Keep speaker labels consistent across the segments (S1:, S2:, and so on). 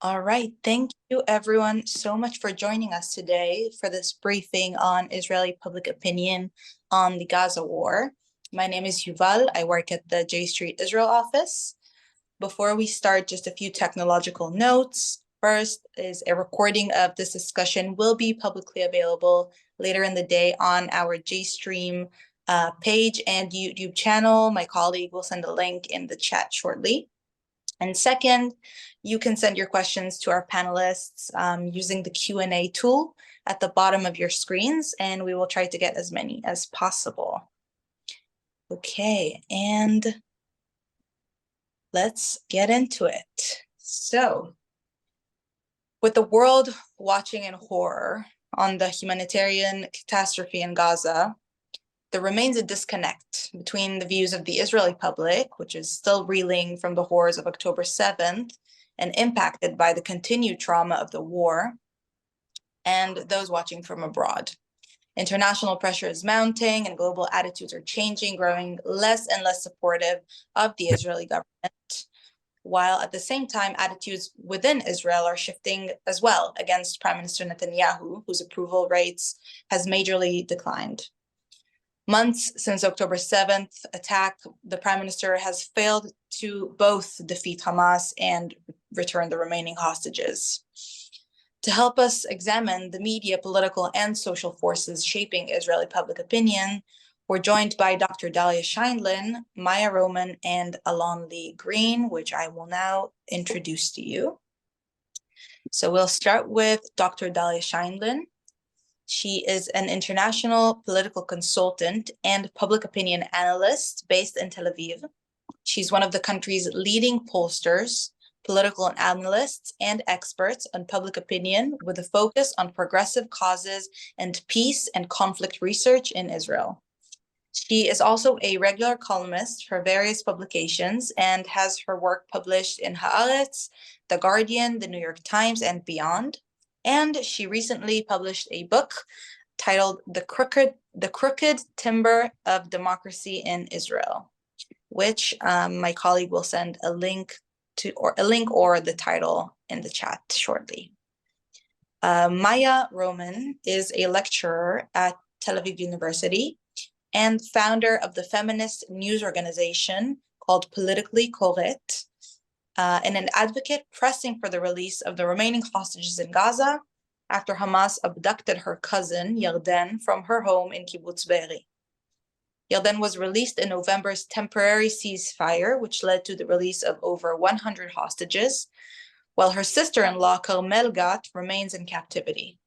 S1: All right. Thank you, everyone, so much for joining us today for this briefing on Israeli public opinion on the Gaza war. My name is Yuval. I work at the J Street Israel office. Before we start, just a few technological notes. First is a recording of this discussion will be publicly available later in the day on our JStream page and YouTube channel. My colleague will send a link in the chat shortly. And second, you can send your questions to our panelists using the Q&A tool at the bottom of your screens, and we will try to get as many as possible. Okay, and let's get into it. So, with the world watching in horror on the humanitarian catastrophe in Gaza, there remains a disconnect between the views of the Israeli public, which is still reeling from the horrors of October 7th and impacted by the continued trauma of the war, and those watching from abroad. International pressure is mounting and global attitudes are changing, growing less and less supportive of the Israeli government, while at the same time, attitudes within Israel are shifting as well against Prime Minister Netanyahu, whose approval rates has majorly declined. Months since October 7th attack, the Prime Minister has failed to both defeat Hamas and return the remaining hostages. To help us examine the media, political, and social forces shaping Israeli public opinion, we're joined by Dr. Dahlia Scheindlin, Maya Roman, and Alon-Lee Green, which I will now introduce to you. So we'll start with Dr. Dahlia Scheindlin. She is an international political consultant and public opinion analyst based in Tel Aviv. She's one of the country's leading pollsters, political analysts, and experts on public opinion with a focus on progressive causes and peace and conflict research in Israel. She is also a regular columnist for various publications and has her work published in Haaretz, The Guardian, The New York Times, and beyond. And she recently published a book titled The Crooked Timber of Democracy in Israel, which my colleague will send a link to, or the title in the chat shortly. Maya Roman is a lecturer at Tel Aviv University and founder of the feminist news organization called Politically Correct, and an advocate pressing for the release of the remaining hostages in Gaza after Hamas abducted her cousin, Yarden, from her home in Kibbutz Be'eri. Yarden was released in November's temporary ceasefire, which led to the release of over 100 hostages, while her sister-in-law, Carmel Gat, remains in captivity.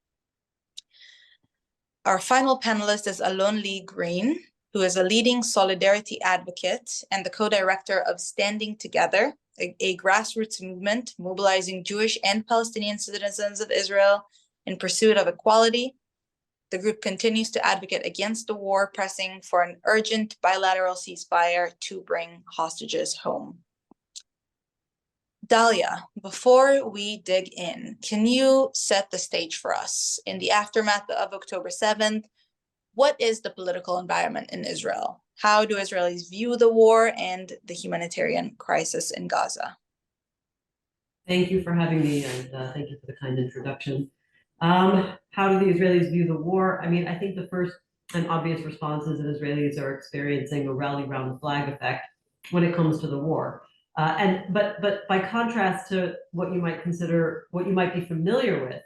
S1: Our final panelist is Alon-Lee Green, who is a leading solidarity advocate and the co-director of Standing Together, a grassroots movement mobilizing Jewish and Palestinian citizens of Israel in pursuit of equality. The group continues to advocate against the war, pressing for an urgent bilateral ceasefire to bring hostages home. Dahlia, before we dig in, can you set the stage for us? In the aftermath of October 7th, what is the political environment in Israel? How do Israelis view the war and the humanitarian crisis in Gaza?
S2: Thank you for having me, and thank you for the kind introduction. How do the Israelis view the war? I mean, I think the first and obvious response is that Israelis are experiencing a rally round the flag effect when it comes to the war. But by contrast to what you might consider, what you might be familiar with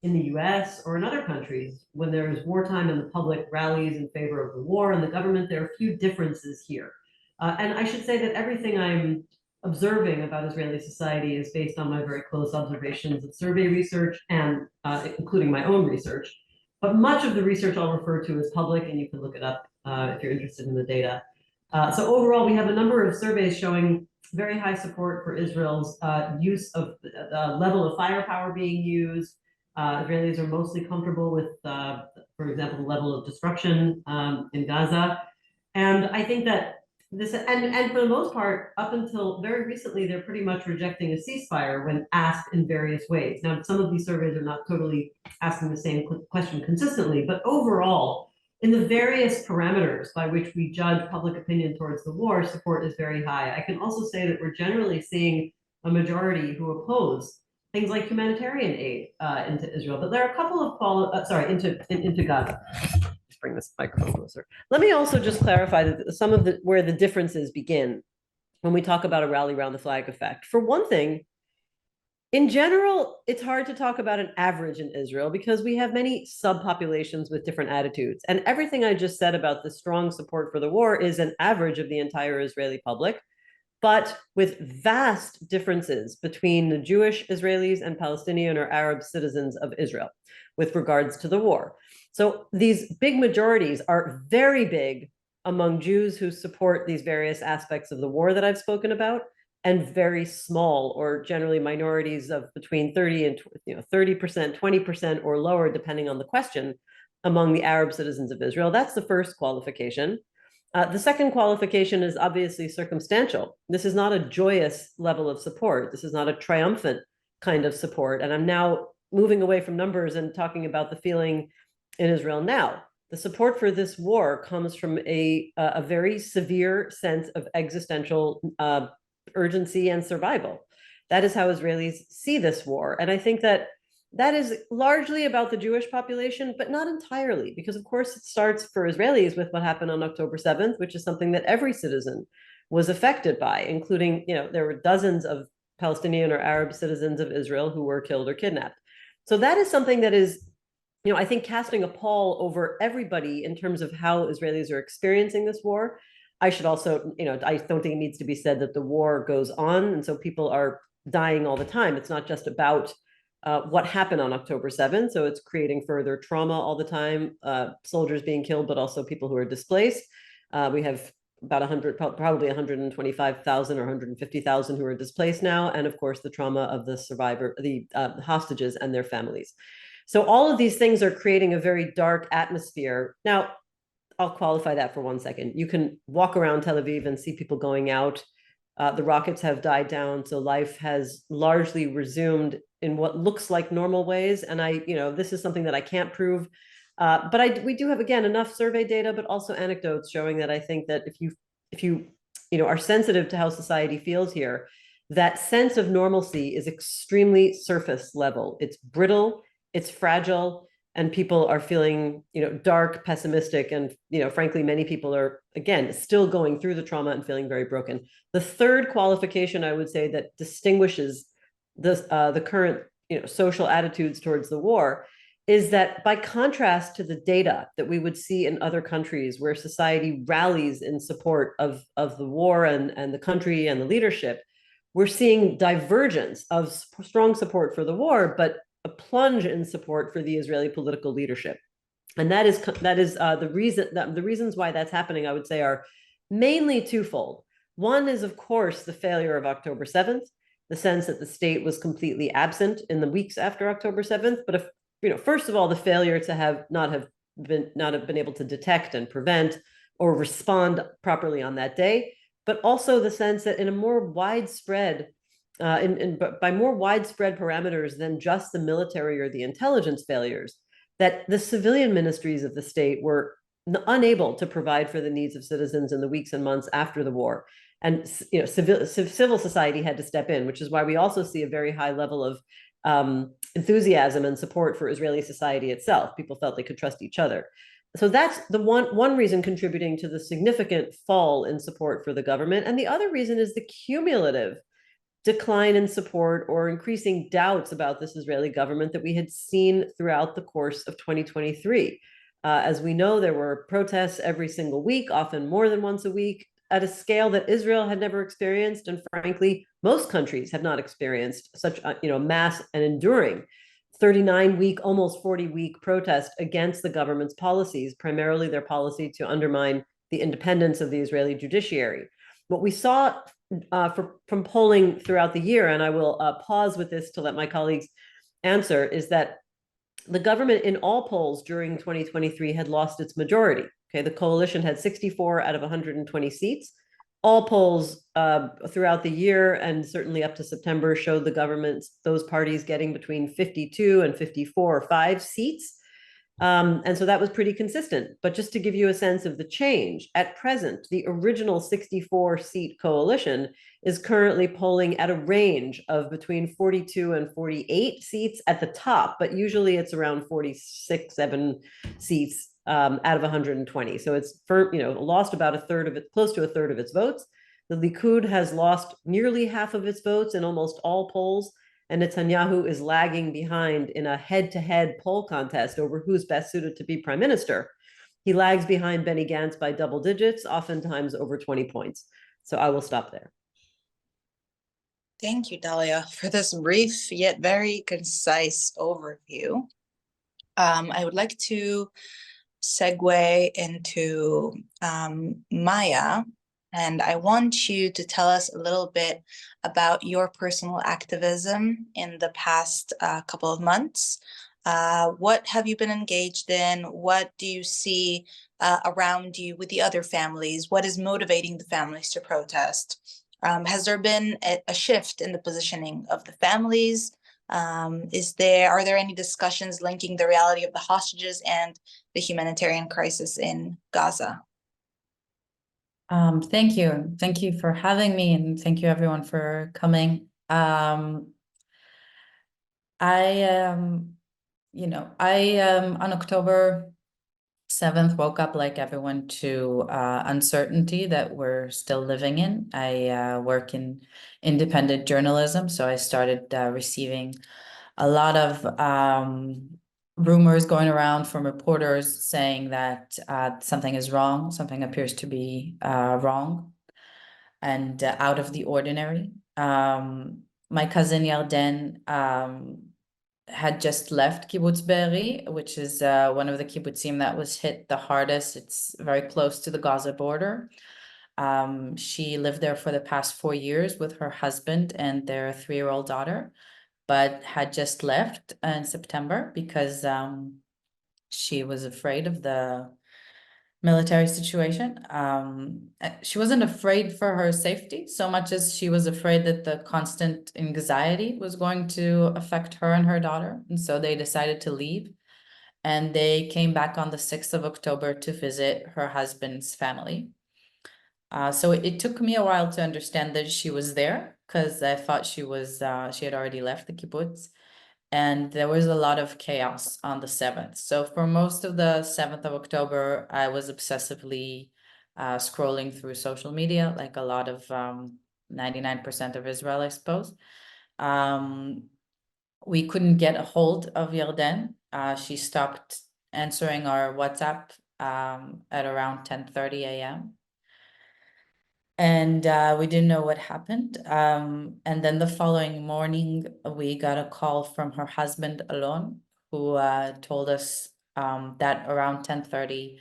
S2: in the US or in other countries, when there's wartime and the public rallies in favor of the war and the government, there are a few differences here. And I should say that everything I'm observing about Israeli society is based on my very close observations of survey research and including my own research. But much of the research I'll refer to is public, and you can look it up if you're interested in the data. So overall, we have a number of surveys showing very high support for Israel's use of the level of firepower being used. Israelis are mostly comfortable with, for example, the level of destruction in Gaza. And I think that this, and for the most part, up until very recently, they're pretty much rejecting a ceasefire when asked in various ways. Now, some of these surveys are not totally asking the same question consistently, but overall, in the various parameters by which we judge public opinion towards the war, support is very high. I can also say that we're generally seeing a majority who oppose things like humanitarian aid into Israel. But there are a couple of into Gaza. Just bring this microphone closer. Let me also just clarify that some of where the differences begin when we talk about a rally around the flag effect. For one thing, in general, it's hard to talk about an average in Israel because we have many subpopulations with different attitudes. And everything I just said about the strong support for the war is an average of the entire Israeli public, but with vast differences between the Jewish Israelis and Palestinian or Arab citizens of Israel with regards to the war. So these big majorities are very big among Jews who support these various aspects of the war that I've spoken about, and very small or generally minorities of between 30 and 30%, 20% or lower, depending on the question, among the Arab citizens of Israel. That's the first qualification. The second qualification is obviously circumstantial. This is not a joyous level of support. This is not a triumphant kind of support. And I'm now moving away from numbers and talking about the feeling in Israel now. The support for this war comes from a very severe sense of existential urgency and survival. That is how Israelis see this war. And I think that that is largely about the Jewish population, but not entirely, because of course it starts for Israelis with what happened on October 7th, which is something that every citizen was affected by, including, there were dozens of Palestinian or Arab citizens of Israel who were killed or kidnapped. So that is something that is, I think, casting a pall over everybody in terms of how Israelis are experiencing this war. I should also, I don't think it needs to be said that the war goes on, and so people are dying all the time. It's not just about what happened on October 7th. So it's creating further trauma all the time, soldiers being killed, but also people who are displaced. We have about 100, probably 125,000 or 150,000 who are displaced now. And of course, the trauma of the hostages and their families. So all of these things are creating a very dark atmosphere. Now, I'll qualify that for 1 second. You can walk around Tel Aviv and see people going out. The rockets have died down, so life has largely resumed in what looks like normal ways. And this is something that I can't prove, but we do have, again, enough survey data, but also anecdotes showing that I think that if you are sensitive to how society feels here, that sense of normalcy is extremely surface level. It's brittle, it's fragile, and people are feeling, dark, pessimistic, and, frankly, many people are, again, still going through the trauma and feeling very broken. The third qualification I would say that distinguishes the current, social attitudes towards the war is that, by contrast to the data that we would see in other countries where society rallies in support of the war and the country and the leadership, we're seeing divergence of strong support for the war, but a plunge in support for the Israeli political leadership. And that is the reasons why that's happening, I would say, are mainly twofold. One is, of course, the failure of October 7th, the sense that the state was completely absent in the weeks after October 7th. But first of all, the failure to not have been able to detect and prevent or respond properly on that day, but also the sense that in a more widespread by more widespread parameters than just the military or the intelligence failures, that the civilian ministries of the state were unable to provide for the needs of citizens in the weeks and months after the war. And civil society had to step in, which is why we also see a very high level of enthusiasm and support for Israeli society itself. People felt they could trust each other. So that's the one reason contributing to the significant fall in support for the government. And the other reason is the cumulative decline in support or increasing doubts about this Israeli government that we had seen throughout the course of 2023. As we know, there were protests every single week, often more than once a week, at a scale that Israel had never experienced, and frankly, most countries have not experienced such mass and enduring 39-week, almost 40-week protest against the government's policies, primarily their policy to undermine the independence of the Israeli judiciary. What we saw from polling throughout the year, and I will pause with this to let my colleagues answer, is that the government in all polls during 2023 had lost its majority. Okay, the coalition had 64 out of 120 seats. All polls throughout the year and certainly up to September showed the government, those parties getting between 52 and 54 or 5 seats. And so that was pretty consistent. But just to give you a sense of the change, at present, the original 64-seat coalition is currently polling at a range of between 42 and 48 seats at the top, but usually it's around 46, 7 seats out of 120. So it's lost about a third of it, close to a third of its votes. The Likud has lost nearly half of its votes in almost all polls, and Netanyahu is lagging behind in a head-to-head poll contest over who's best suited to be prime minister. He lags behind Benny Gantz by double digits, oftentimes over 20 points. So I will stop there.
S1: Thank you, Dahlia, for this brief yet very concise overview. I would like to segue into Maya, and I want you to tell us a little bit about your personal activism in the past couple of months. What have you been engaged in? What do you see around you with the other families? What is motivating the families to protest? Has there been a shift in the positioning of the families? Are there any discussions linking the reality of the hostages and the humanitarian crisis in Gaza?
S3: Thank you. Thank you for having me, and thank you everyone for coming. I on October 7th woke up like everyone to uncertainty that we're still living in. I work in independent journalism, so I started receiving a lot of rumors going around from reporters saying that something is wrong, something appears to be wrong and out of the ordinary. My cousin Yarden had just left Kibbutz Be'eri, which is one of the kibbutzim that was hit the hardest. It's very close to the Gaza border. She lived there for the past 4 years with her husband and their 3-year-old daughter, but had just left in September because she was afraid of the military situation. She wasn't afraid for her safety so much as she was afraid that the constant anxiety was going to affect her and her daughter. And so they decided to leave. And they came back on the 6th of October to visit her husband's family. So it took me a while to understand that she was there because I thought she had already left the kibbutz. And there was a lot of chaos on the 7th. So for most of the 7th of October, I was obsessively scrolling through social media, like a lot of 99% of Israel, I suppose. We couldn't get a hold of Yarden. She stopped answering our WhatsApp at around 10:30 a.m. And we didn't know what happened. And then the following morning, we got a call from her husband, Alon, who told us that around 10:30,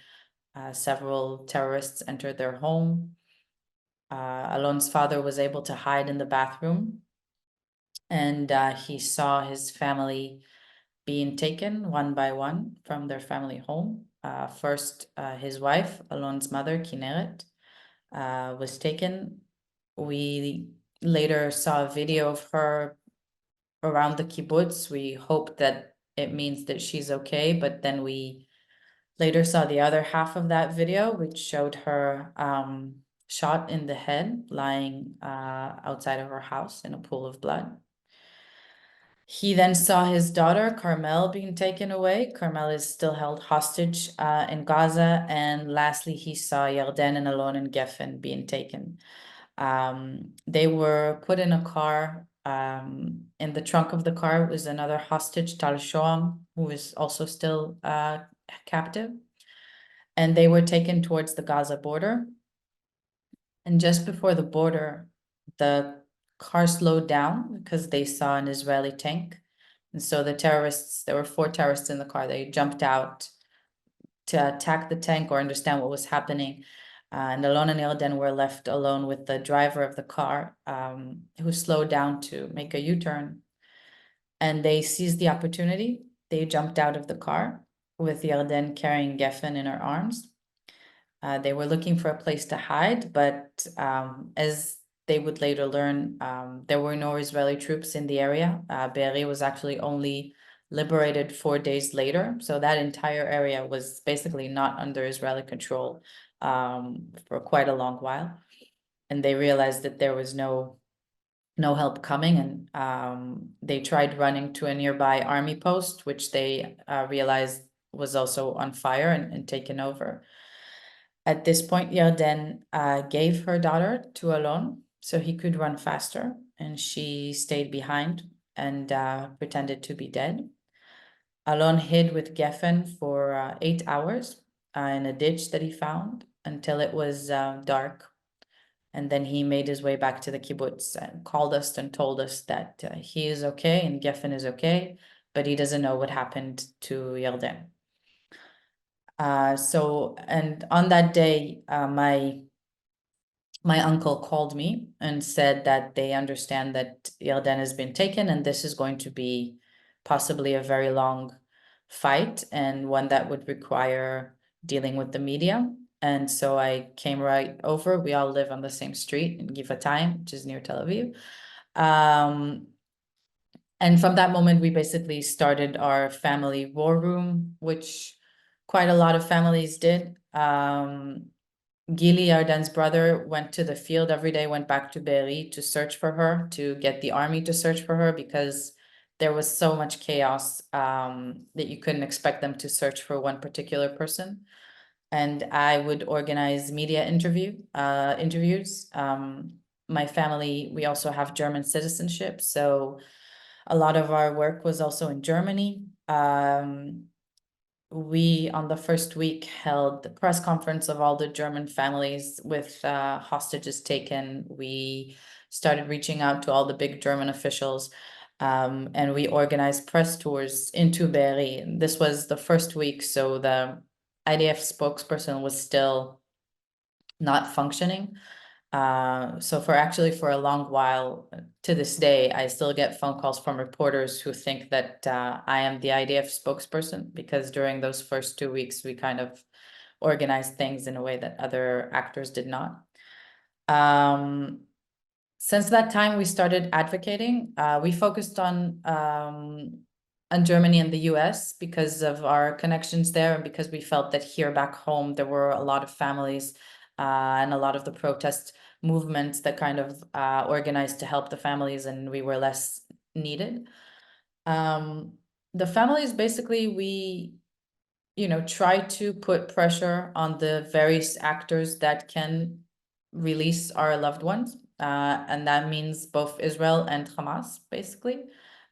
S3: several terrorists entered their home. Alon's father was able to hide in the bathroom, and he saw his family being taken one by one from their family home. First, his wife, Alon's mother, Kineret, was taken. We later saw a video of her around the kibbutz. We hope that it means that she's okay, but then we later saw the other half of that video, which showed her shot in the head, lying outside of her house in a pool of blood. He then saw his daughter, Carmel, being taken away. Carmel is still held hostage in Gaza. And lastly, he saw Yarden and Alon and Geffen being taken. They were put in a car. In the trunk of the car was another hostage, Tal Shoam, who is also still captive. And they were taken towards the Gaza border. And just before the border, the car slowed down because they saw an Israeli tank. And so the terrorists, there were 4 terrorists in the car, they jumped out to attack the tank or understand what was happening. And Alon and Yarden were left alone with the driver of the car, who slowed down to make a U-turn. And they seized the opportunity. They jumped out of the car with Yarden carrying Geffen in her arms. They were looking for a place to hide, but as they would later learn, there were no Israeli troops in the area. Be'eri was actually only liberated 4 days later. So that entire area was basically not under Israeli control for quite a long while. And they realized that there was no help coming, and they tried running to a nearby army post, which they realized was also on fire and taken over. At this point, Yarden gave her daughter to Alon so he could run faster, and she stayed behind and pretended to be dead. Alon hid with Geffen for 8 hours in a ditch that he found until it was dark. And then he made his way back to the kibbutz and called us and told us that he is okay and Geffen is okay, but he doesn't know what happened to Yarden. And on that day, my uncle called me and said that they understand that Yarden has been taken, and this is going to be possibly a very long fight and one that would require dealing with the media. And so I came right over. We all live on the same street in Givatayim, which is near Tel Aviv. And from that moment, we basically started our family war room, which quite a lot of families did. Gili, Yarden's brother, went to the field every day, went back to Be'eri to search for her, to get the army to search for her, because there was so much chaos that you couldn't expect them to search for one particular person. And I would organize media interviews. My family, we also have German citizenship, so a lot of our work was also in Germany. We, on the first week, held the press conference of all the German families with hostages taken. We started reaching out to all the big German officials, and we organized press tours into Be'eri. This was the first week, so the IDF spokesperson was still not functioning. So for a long while, to this day, I still get phone calls from reporters who think that I am the IDF spokesperson, because during those first 2 weeks, we kind of organized things in a way that other actors did not. Since that time, we started advocating. We focused on Germany and the US because of our connections there, and because we felt that here back home, there were a lot of families and a lot of the protest movements that kind of organized to help the families, and we were less needed. The families, basically, we try to put pressure on the various actors that can release our loved ones, and that means both Israel and Hamas, basically.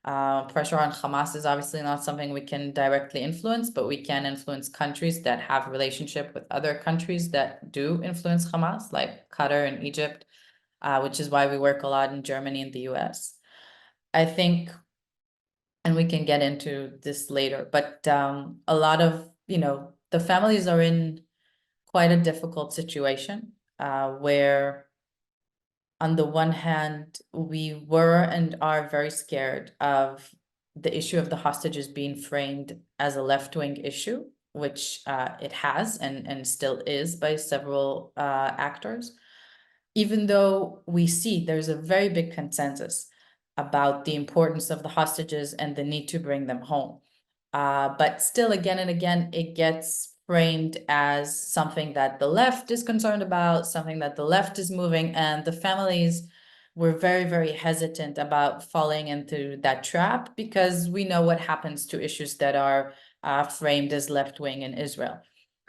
S3: Pressure on Hamas is obviously not something we can directly influence, but we can influence countries that have relationship with other countries that do influence Hamas, like Qatar and Egypt, which is why we work a lot in Germany and the US. I think, and we can get into this later, but a lot of, the families are in quite a difficult situation, where on the one hand, we were and are very scared of the issue of the hostages being framed as a left-wing issue, which it has and still is by several actors, even though we see there's a very big consensus about the importance of the hostages and the need to bring them home. But still, again and again, it gets framed as something that the left is concerned about, something that the left is moving, and the families were very, very hesitant about falling into that trap, because we know what happens to issues that are framed as left-wing in Israel.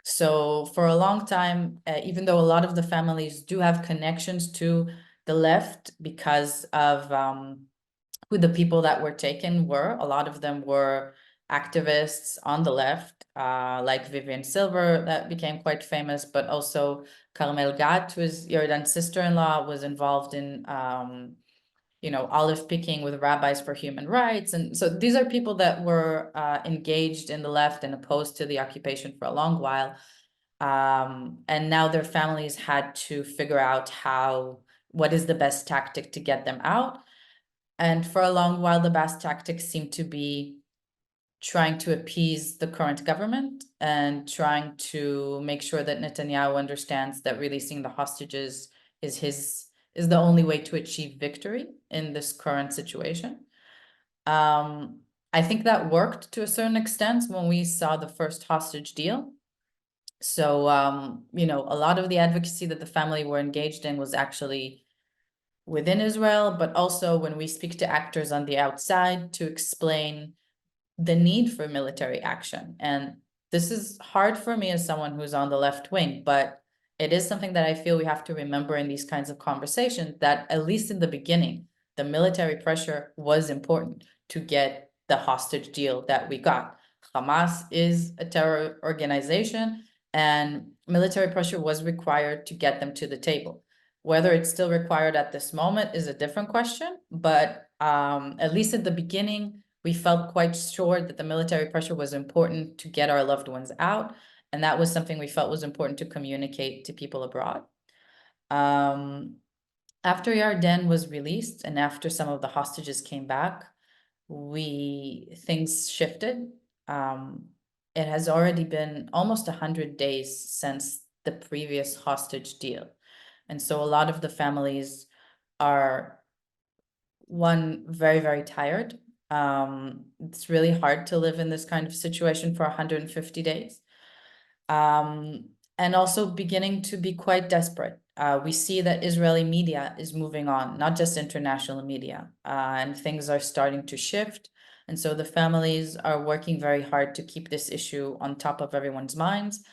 S3: So for a long time, even though a lot of the families do have connections to the left because of who the people that were taken were, a lot of them were activists on the left, like Vivian Silver, that became quite famous, but also Carmel Gat, who is Yarden's sister-in-law, was involved in olive picking with rabbis for human rights. And so these are people that were engaged in the left and opposed to the occupation for a long while. And now their families had to figure out what is the best tactic to get them out. And for a long while, the best tactic seemed to be trying to appease the current government and trying to make sure that Netanyahu understands that releasing the hostages is the only way to achieve victory in this current situation. I I think that worked to a certain extent when we saw the first hostage deal. So, you know, a lot of the advocacy that the family were engaged in was actually within Israel, but also when we speak to actors on the outside to explain the need for military action. And this is hard for me as someone who's on the left wing, but it is something that I feel we have to remember in these kinds of conversations, that at least in the beginning, the military pressure was important to get the hostage deal that we got. Hamas is a terror organization, and military pressure was required to get them to the table. Whether it's still required at this moment is a different question, but at least at the beginning, we felt quite sure that the military pressure was important to get our loved ones out, and that was something we felt was important to communicate to people abroad. After Yarden was released and after some of the hostages came back, things shifted. It has already been almost 100 days since the previous hostage deal. And so a lot of the families are, one, very, very tired. It's really hard to live in this kind of situation for 150 days. And also beginning to be quite desperate. We see that Israeli media is moving on, not just international media, and things are starting to shift. And so the families are working very hard to keep this issue on top of everyone's minds.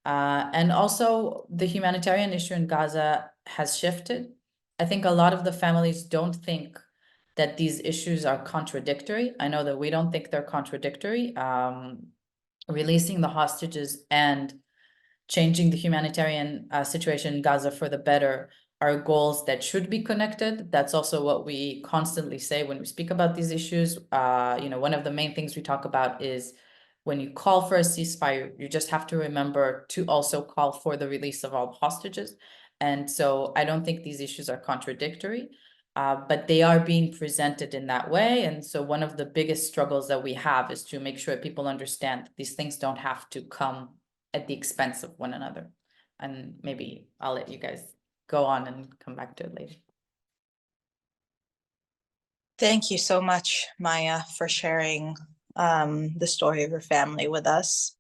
S3: And also the humanitarian issue in Gaza has shifted. I think a lot of the families don't think that these issues are contradictory. I know that we don't think they're contradictory. Releasing the hostages and changing the humanitarian situation in Gaza for the better are goals that should be connected. That's also what we constantly say when we speak about these issues. You know, one of the main things we talk about is when you call for a ceasefire, you just have to remember to also call for the release of all hostages. And so I don't think these issues are contradictory, but they are being presented in that way. And so one of the biggest struggles that we have is to make sure people understand that these things don't have to come at the expense of one another. And maybe I'll let you guys go on and come back to it later.
S1: Thank you so much, Maya, for sharing the story of your family with us.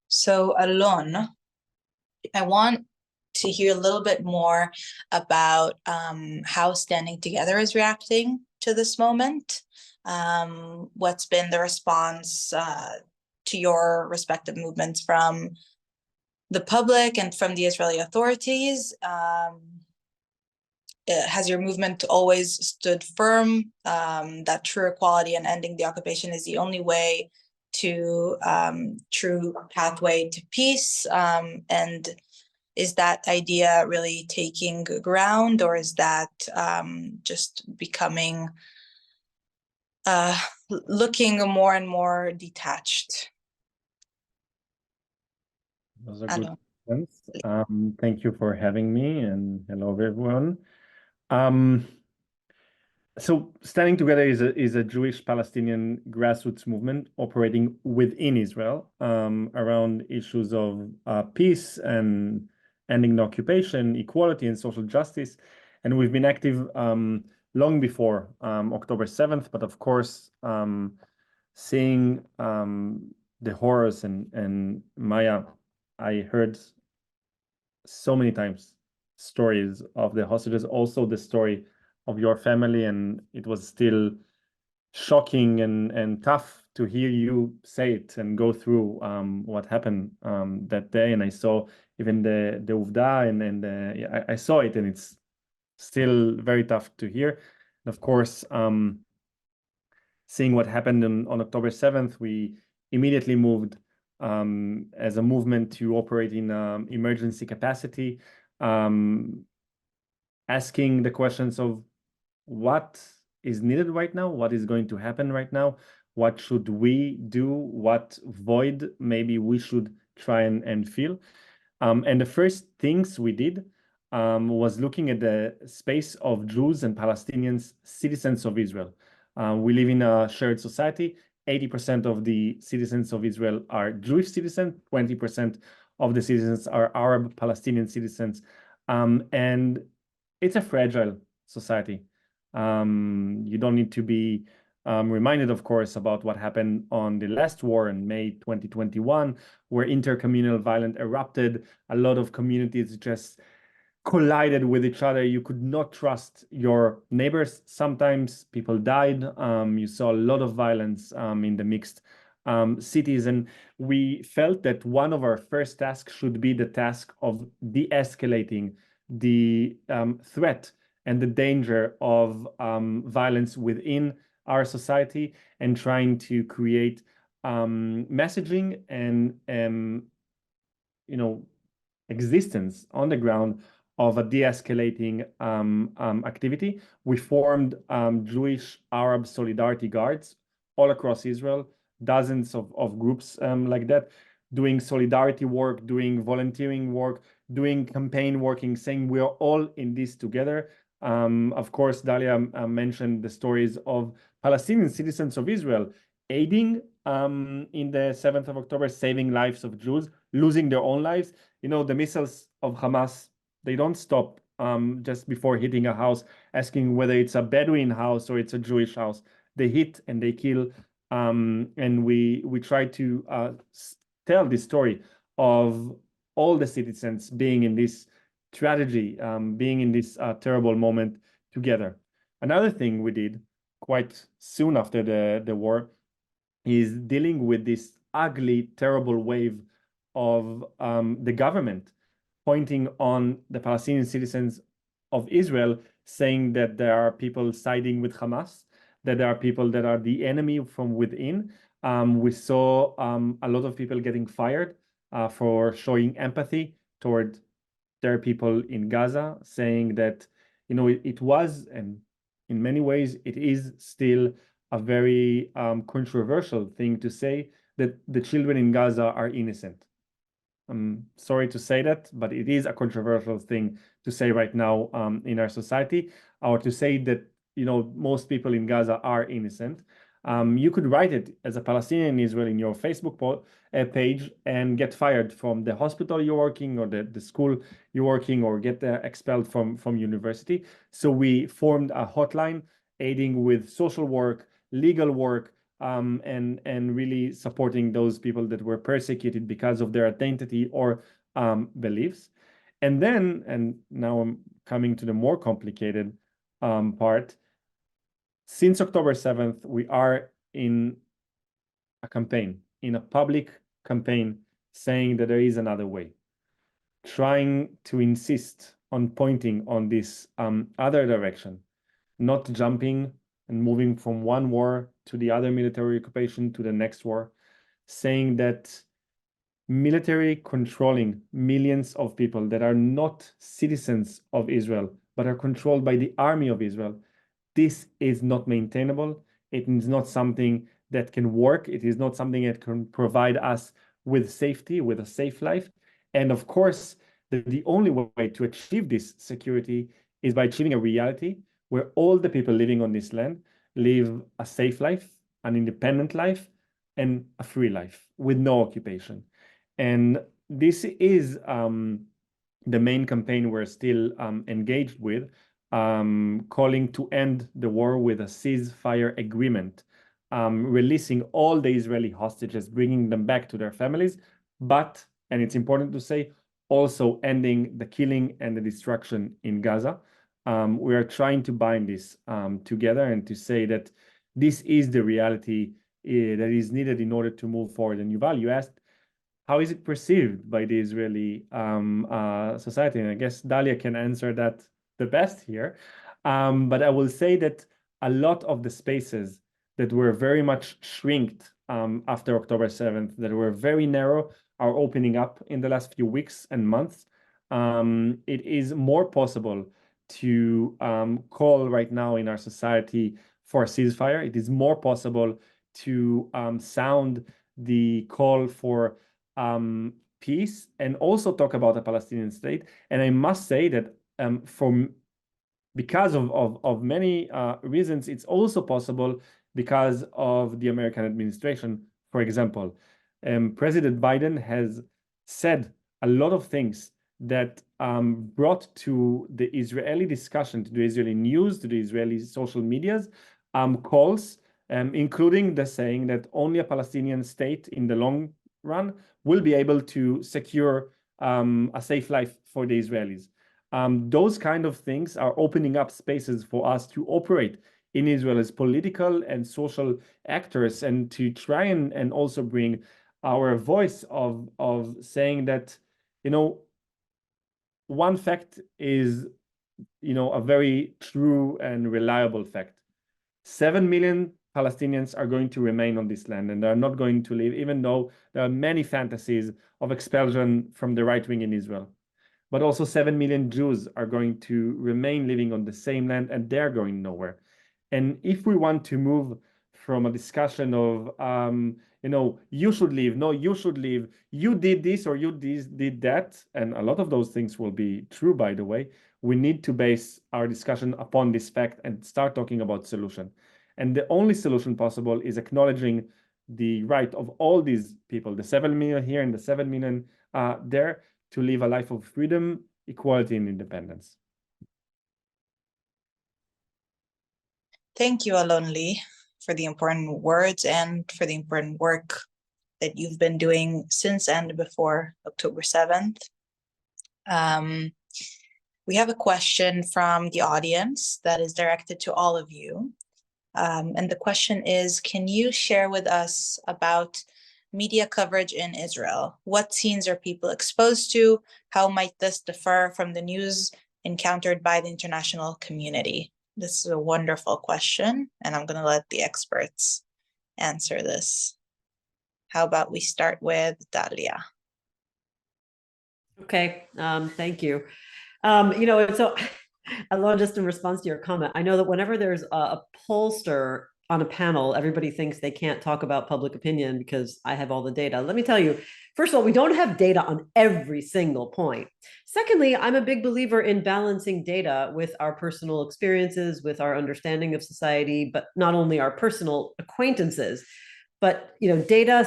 S1: So Alon, I want to hear a little bit more about how Standing Together is reacting to this moment. What's been the response to your respective movements from the public and from the Israeli authorities? Has your movement always stood firm that true equality and ending the occupation is the only way to true pathway to peace? And is that idea really taking ground, or is that just becoming looking more and more detached?
S4: Those are good questions. Thank you for having me, and hello everyone. So Standing Together is a Jewish-Palestinian grassroots movement operating within Israel around issues of peace and ending the occupation, equality, and social justice. And we've been active long before October 7th, but of course, seeing the horrors and Maya, I heard so many times stories of the hostages, also the story of your family, and it was still shocking and tough to hear you say it and go through what happened that day. And I saw even the Uvda, and I saw it, and it's still very tough to hear. And of course, seeing what happened on October 7th, we immediately moved as a movement to operate in emergency capacity, asking the questions of what is needed right now, what is going to happen right now, what should we do, what void maybe we should try and fill. And the first things we did was looking at the space of Jews and Palestinians, citizens of Israel. We live in a shared society. 80% of the citizens of Israel are Jewish citizens, 20% of the citizens are Arab Palestinian citizens. And it's a fragile society. You don't need to be reminded, of course, about what happened on the last war in May 2021, where intercommunal violence erupted. A lot of communities just collided with each other. You could not trust your neighbors. Sometimes people died. You saw a lot of violence in the mixed cities. And we felt that one of our first tasks should be the task of de-escalating the threat and the danger of violence within our society, and trying to create messaging and existence on the ground of a de-escalating activity. We formed Jewish Arab Solidarity Guards all across Israel, dozens of groups like that, doing solidarity work, doing volunteering work, doing campaign working, saying we are all in this together. Of course, Dahlia mentioned the stories of Palestinian citizens of Israel aiding in the 7th of October, saving lives of Jews, losing their own lives. The missiles of Hamas, they don't stop just before hitting a house, asking whether it's a Bedouin house or it's a Jewish house. They hit and they kill. And we try to tell the story of all the citizens being in this tragedy, being in this terrible moment together. Another thing we did quite soon after the war is dealing with this ugly, terrible wave of the government pointing on the Palestinian citizens of Israel, saying that there are people siding with Hamas, that there are people that are the enemy from within. We saw a lot of people getting fired for showing empathy toward their people in Gaza, saying that, it was, and in many ways, it is still a very controversial thing to say that the children in Gaza are innocent. I'm sorry to say that, but it is a controversial thing to say right now in our society, or to say that, most people in Gaza are innocent. You could write it as a Palestinian in Israel in your Facebook page and get fired from the hospital you're working, or the school you're working, or get expelled from university. So we formed a hotline aiding with social work, legal work, and really supporting those people that were persecuted because of their identity or beliefs. And now I'm coming to the more complicated part. Since October 7th, we are in a campaign, in a public campaign, saying that there is another way, trying to insist on pointing on this other direction, not jumping and moving from one war to the other military occupation to the next war, saying that military controlling millions of people that are not citizens of Israel, but are controlled by the army of Israel, this is not maintainable. It is not something that can work. It is not something that can provide us with safety, with a safe life. And of course, the only way to achieve this security is by achieving a reality where all the people living on this land live a safe life, an independent life, and a free life with no occupation. And this is the main campaign we're still engaged with, calling to end the war with a ceasefire agreement, releasing all the Israeli hostages, bringing them back to their families, but, and it's important to say, also ending the killing and the destruction in Gaza. We are trying to bind this together and to say that this is the reality that is needed in order to move forward. And Yuval, you asked, how is it perceived by the Israeli society? And I guess Dahlia can answer that the best here. But I will say that a lot of the spaces that were very much shrinked after October 7th, that were very narrow, are opening up in the last few weeks and months. It is more possible to call right now in our society for a ceasefire. It is more possible to sound the call for peace and also talk about a Palestinian state. And I must say that because of many reasons, it's also possible because of the American administration. For example, President Biden has said a lot of things that brought to the Israeli discussion, to the Israeli news, to the Israeli social medias, calls, including the saying that only a Palestinian state in the long run will be able to secure a safe life for the Israelis. Those kind of things are opening up spaces for us to operate in Israel as political and social actors, and to try and also bring our voice of saying that, one fact is, a very true and reliable fact. 7 million Palestinians are going to remain on this land, and they're not going to leave, even though there are many fantasies of expulsion from the right wing in Israel. But also 7 million Jews are going to remain living on the same land, and they're going nowhere. And if we want to move from a discussion of, you should leave, no, you should leave, you did this or you did that, and a lot of those things will be true, by the way, we need to base our discussion upon this fact and start talking about solution. And the only solution possible is acknowledging the right of all these people, the 7 million here and the 7 million there, to live a life of freedom, equality, and independence.
S1: Thank you, Alon-Lee, for the important words and for the important work that you've been doing since and before October 7th. We have a question from the audience that is directed to all of you. And the question is, can you share with us about media coverage in Israel? What scenes are people exposed to? How might this differ from the news encountered by the international community? This is a wonderful question, and I'm going to let the experts answer this. How about we start with Dahlia?
S2: Okay, thank you. So Alon, just in response to your comment, I know that whenever there's a pollster on a panel, everybody thinks they can't talk about public opinion because I have all the data. Let me tell you, first of all, we don't have data on every single point. Secondly, I'm a big believer in balancing data with our personal experiences, with our understanding of society, but not only our personal acquaintances, but data,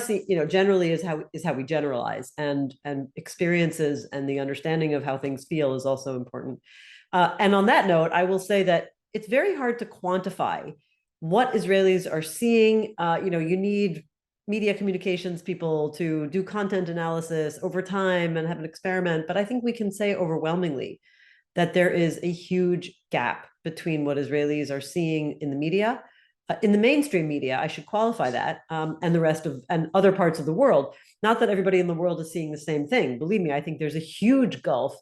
S2: generally is how we generalize, and experiences and the understanding of how things feel is also important. And on that note, I will say that it's very hard to quantify what Israelis are seeing. You need media communications people to do content analysis over time and have an experiment. But I think we can say overwhelmingly that there is a huge gap between what Israelis are seeing in the media, in the mainstream media, I should qualify that, and the rest of, and other parts of the world. Not that everybody in the world is seeing the same thing. Believe me, I think there's a huge gulf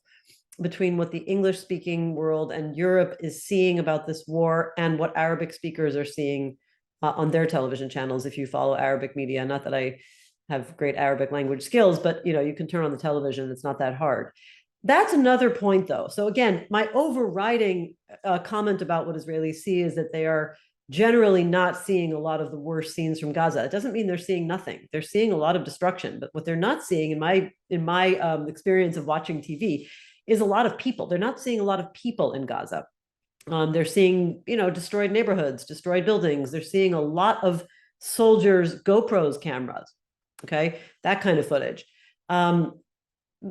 S2: between what the English-speaking world and Europe is seeing about this war and what Arabic speakers are seeing on their television channels. If you follow Arabic media, not that I have great Arabic language skills, but you can turn on the television, it's not that hard. That's another point, though. So again, my overriding comment about what Israelis see is that they are generally not seeing a lot of the worst scenes from Gaza. It doesn't mean they're seeing nothing. They're seeing a lot of destruction, but what they're not seeing, in my experience of watching TV, is a lot of people. They're not seeing a lot of people in Gaza. They're seeing, destroyed neighborhoods, destroyed buildings. They're seeing a lot of soldiers, GoPros, cameras, okay, that kind of footage.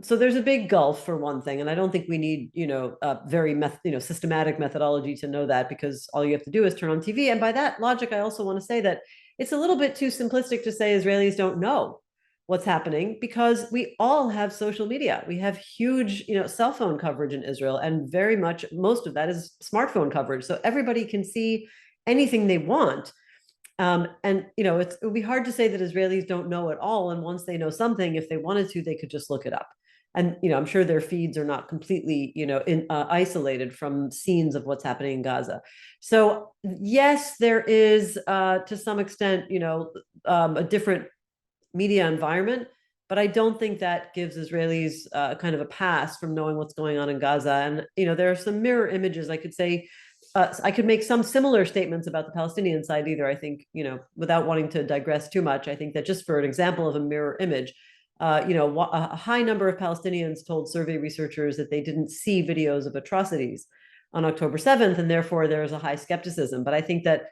S2: So there's a big gulf, for one thing, and I don't think we need, a very systematic methodology to know that, because all you have to do is turn on TV. And by that logic, I also want to say that it's a little bit too simplistic to say Israelis don't know what's happening, because we all have social media. We have huge, cell phone coverage in Israel, and very much most of that is smartphone coverage. So everybody can see anything they want. And it would be hard to say that Israelis don't know at all. And once they know something, if they wanted to, they could just look it up. And I'm sure their feeds are not completely, isolated from scenes of what's happening in Gaza. So yes, there is to some extent, a different media environment, but I don't think that gives Israelis kind of a pass from knowing what's going on in Gaza. And there are some mirror images. I could say. I could make some similar statements about the Palestinian side either. I think, without wanting to digress too much, I think that just for an example of a mirror image, a high number of Palestinians told survey researchers that they didn't see videos of atrocities on October 7th, and therefore there's a high skepticism. But I think that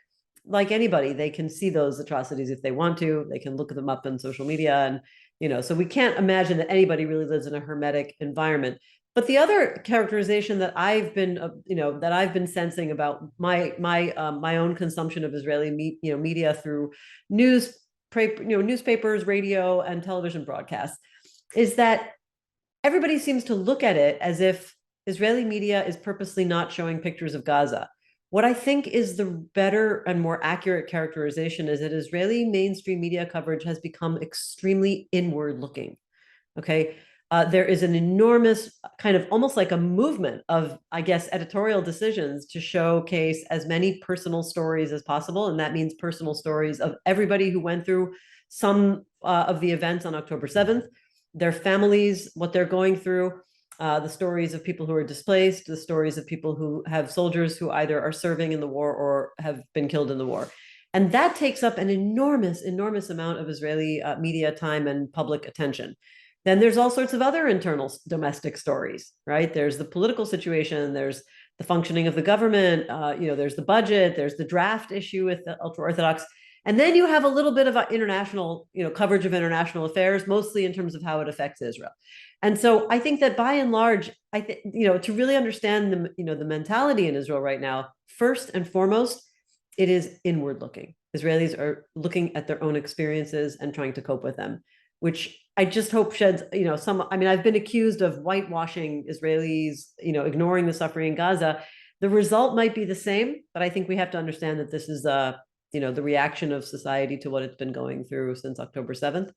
S2: like anybody, they can see those atrocities if they want to. They can look them up on social media, and so we can't imagine that anybody really lives in a hermetic environment. But the other characterization that I've been sensing about my own consumption of Israeli media through newspapers, radio, and television broadcasts is that everybody seems to look at it as if Israeli media is purposely not showing pictures of Gaza. What I think is the better and more accurate characterization is that Israeli mainstream media coverage has become extremely inward looking. Okay. There is an enormous kind of almost like a movement of, I guess, editorial decisions to showcase as many personal stories as possible. And that means personal stories of everybody who went through some of the events on October 7th, their families, what they're going through, the stories of people who are displaced, the stories of people who have soldiers who either are serving in the war or have been killed in the war. And that takes up an enormous, enormous amount of Israeli media time and public attention. Then there's all sorts of other internal domestic stories, right? There's the political situation, there's the functioning of the government, there's the budget, there's the draft issue with the ultra-Orthodox. And then you have a little bit of international, coverage of international affairs, mostly in terms of how it affects Israel. And so I think that by and large, to really understand the mentality in Israel right now, first and foremost, it is inward looking. Israelis are looking at their own experiences and trying to cope with them, which I just hope sheds, I've been accused of whitewashing Israelis, ignoring the suffering in Gaza. The result might be the same, but I think we have to understand that this is the reaction of society to what it's been going through since October 7th,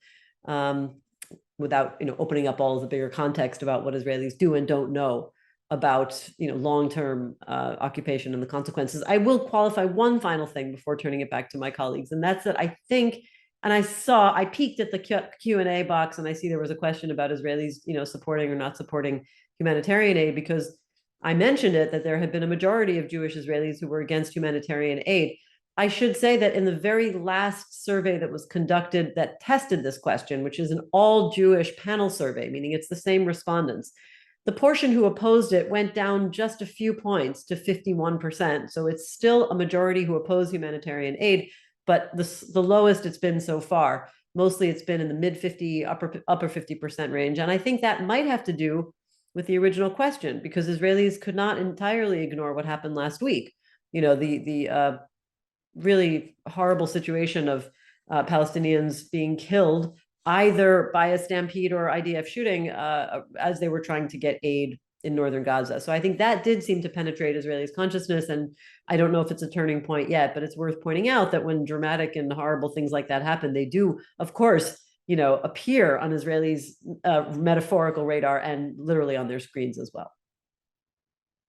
S2: without, opening up all of the bigger context about what Israelis do and don't know about, long-term occupation and the consequences. I will qualify one final thing before turning it back to my colleagues, and that's that I think, and I peeked at the Q&A box and I see there was a question about Israelis, supporting or not supporting humanitarian aid, because I mentioned it, that there had been a majority of Jewish Israelis who were against humanitarian aid. I should say that in the very last survey that was conducted that tested this question, which is an all Jewish panel survey, meaning it's the same respondents, the portion who opposed it went down just a few points to 51%. So it's still a majority who oppose humanitarian aid, but the lowest it's been so far. Mostly it's been in the mid 50, upper 50% range. And I think that might have to do with the original question, because Israelis could not entirely ignore what happened last week. The really horrible situation of Palestinians being killed either by a stampede or IDF shooting as they were trying to get aid in northern Gaza. So I think that did seem to penetrate Israelis' consciousness. And I don't know if it's a turning point yet, but it's worth pointing out that when dramatic and horrible things like that happen, they do, of course, appear on Israelis' metaphorical radar and literally on their screens as well.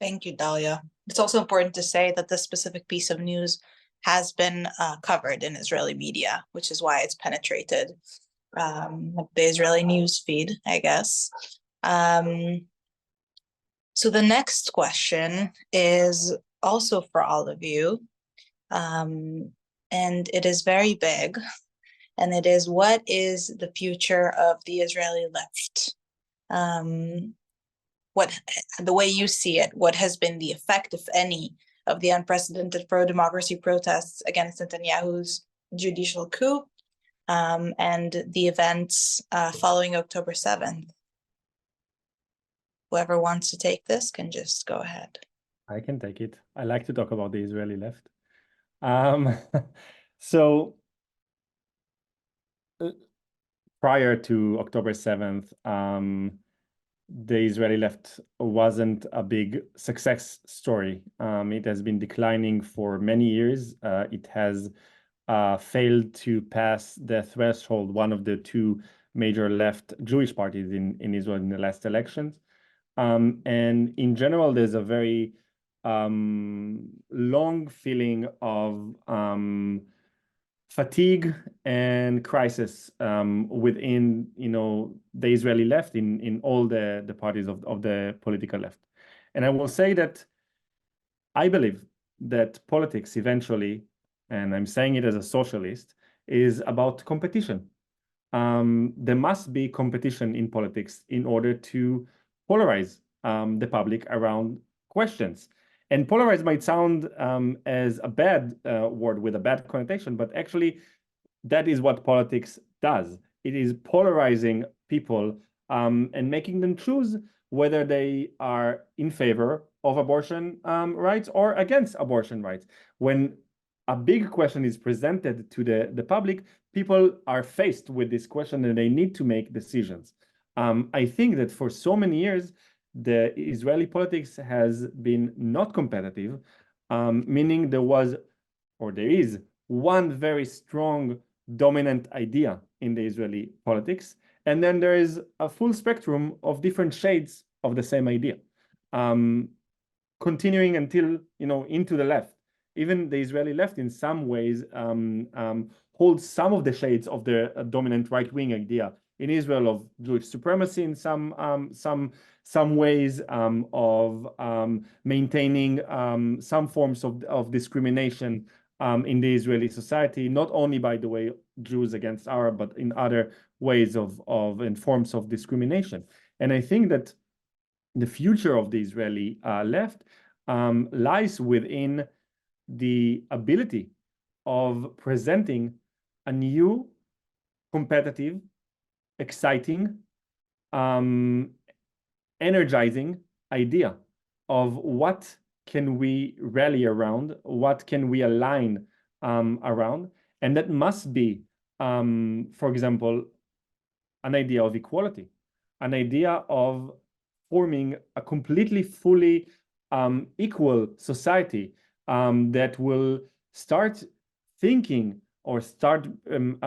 S1: Thank you, Dahlia. It's also important to say that this specific piece of news has been covered in Israeli media, which is why it's penetrated the Israeli news feed, I guess. So the next question is also for all of you, and it is very big, and it is, what is the future of the Israeli left? What, the way you see it, what has been the effect, if any, of the unprecedented pro-democracy protests against Netanyahu's judicial coup and the events following October 7th? Whoever wants to take this can just go ahead.
S4: I can take it. I like to talk about the Israeli left. So prior to October 7th, the Israeli left wasn't a big success story. It has been declining for many years. It has failed to pass the threshold, one of the two major left Jewish parties in Israel in the last elections. And in general, there's a very long feeling of fatigue and crisis within the Israeli left in all the parties of the political left. And I will say that I believe that politics eventually, and I'm saying it as a socialist, is about competition. There must be competition in politics in order to polarize the public around questions. And polarized might sound as a bad word with a bad connotation, but actually that is what politics does. It is polarizing people and making them choose whether they are in favor of abortion rights or against abortion rights. When a big question is presented to the public, people are faced with this question and they need to make decisions. I think that for so many years, the Israeli politics has been not competitive, meaning there was, or there is, one very strong dominant idea in the Israeli politics, and then there is a full spectrum of different shades of the same idea, continuing until, into the left. Even the Israeli left, in some ways, holds some of the shades of the dominant right-wing idea in Israel of Jewish supremacy in some ways, of maintaining some forms of discrimination in the Israeli society, not only, by the way, Jews against Arab, but in other ways of and forms of discrimination. And I think that the future of the Israeli left lies within the ability of presenting a new, competitive, exciting, energizing idea of what can we rally around, what can we align around, and that must be, for example, an idea of equality, an idea of forming a completely, fully equal society that will start thinking or start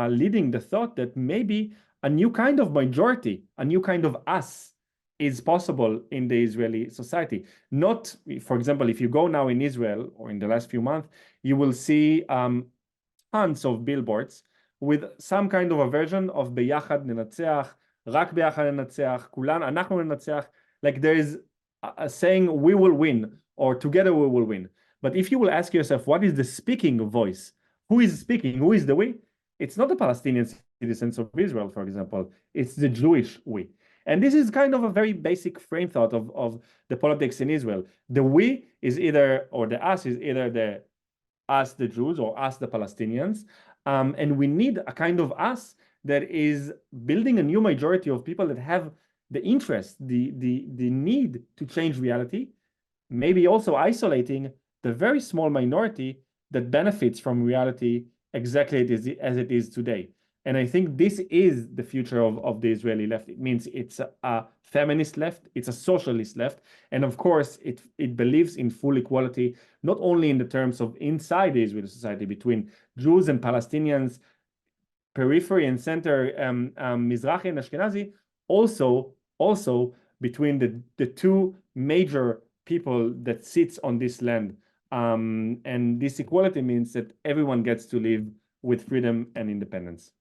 S4: leading the thought that maybe a new kind of majority, a new kind of us is possible in the Israeli society. Not, for example, if you go now in Israel or in the last few months, you will see tons of billboards with some kind of a version of ביחד ננצח, רק ביחד ננצח, כולנו, אנחנו ננצח. Like there is a saying, we will win, or together we will win. But if you will ask yourself, what is the speaking voice? Who is speaking? Who is the we? It's not the Palestinian citizens of Israel, for example. It's the Jewish we. And this is kind of a very basic frame thought of the politics in Israel. The we is either, or the us is either the us, the Jews, or us, the Palestinians. And we need a kind of us that is building a new majority of people that have the interest, the need to change reality, maybe also isolating the very small minority that benefits from reality exactly as it is today. And I think this is the future of the Israeli left. It means it's a feminist left, it's a socialist left, and of course it believes in full equality, not only in the terms of inside the Israeli society between Jews and Palestinians, periphery and center, Mizrahi and Ashkenazi, also between the two major people that sits on this land. And this equality means that everyone gets to live with freedom and independence.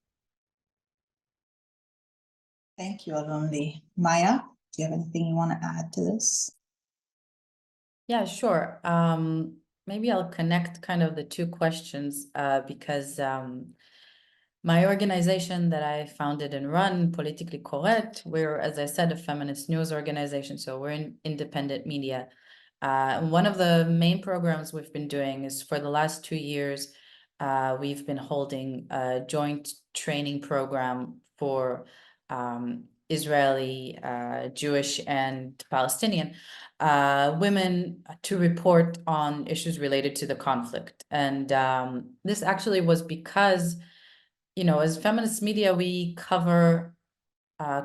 S1: Thank you, Alon-Lee. Maya, do you have anything you want to add to this?
S3: Yeah, sure. Maybe I'll connect kind of the two questions because my organization that I founded and run, Politically Correct, we're, as I said, a feminist news organization, so we're in independent media. One of the main programs we've been doing is for the last 2 years, we've been holding a joint training program for Israeli, Jewish, and Palestinian women to report on issues related to the conflict. And this actually was because, as feminist media, we cover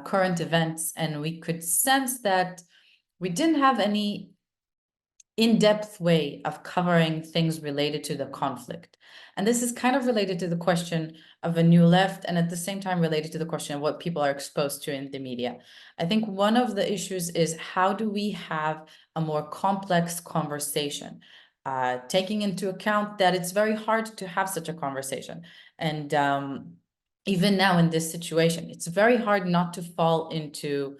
S3: current events, and we could sense that we didn't have any in-depth way of covering things related to the conflict. And this is kind of related to the question of a new left, and at the same time related to the question of what people are exposed to in the media. I think one of the issues is, how do we have a more complex conversation, taking into account that it's very hard to have such a conversation. And even now in this situation, it's very hard not to fall into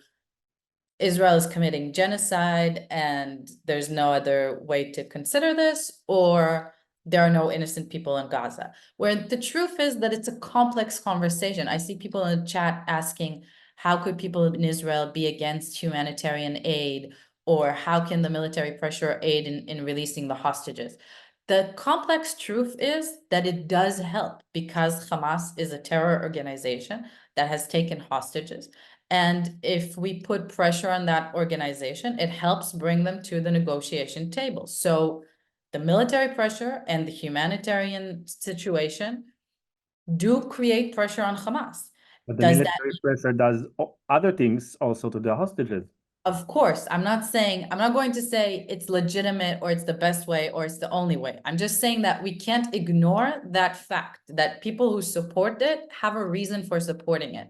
S3: Israel is committing genocide and there's no other way to consider this, or there are no innocent people in Gaza, where the truth is that it's a complex conversation. I see people in the chat asking, how could people in Israel be against humanitarian aid or how can the military pressure aid in releasing the hostages? The complex truth is that it does help because Hamas is a terror organization that has taken hostages. And if we put pressure on that organization, it helps bring them to the negotiation table. So the military pressure and the humanitarian situation do create pressure on Hamas.
S4: But the
S3: Does that
S4: military pressure does other things also to the hostages.
S3: Of course, I'm not going to say it's legitimate or it's the best way or it's the only way. I'm just saying that we can't ignore that fact that people who support it have a reason for supporting it.